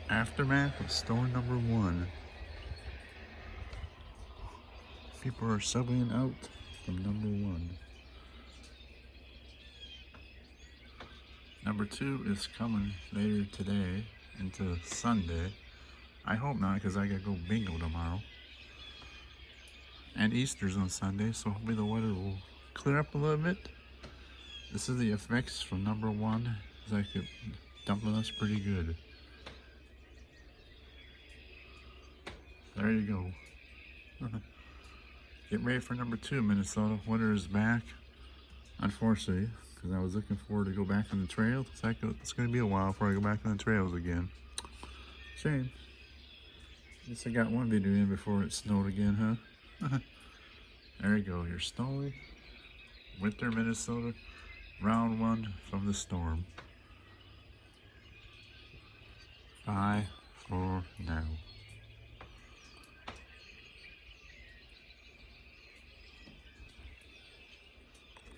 Aftermath of storm number 1. People are subbing out from number 1. Number 2 is coming later today into Sunday. I hope not, because I gotta go bingo tomorrow. And Easter's on Sunday, so hopefully the weather will clear up a little bit. This is the effects from number 1. It's like it dumping us pretty good. There you go. Get ready for number 2, Minnesota. Winter is back, unfortunately, because I was looking forward to go back on the trails. It's going to be a while before I go back on the trails again. Shame. Guess I got one video in before it snowed again, huh? There you go, your snowy winter Minnesota round 1 from the storm. Bye for now.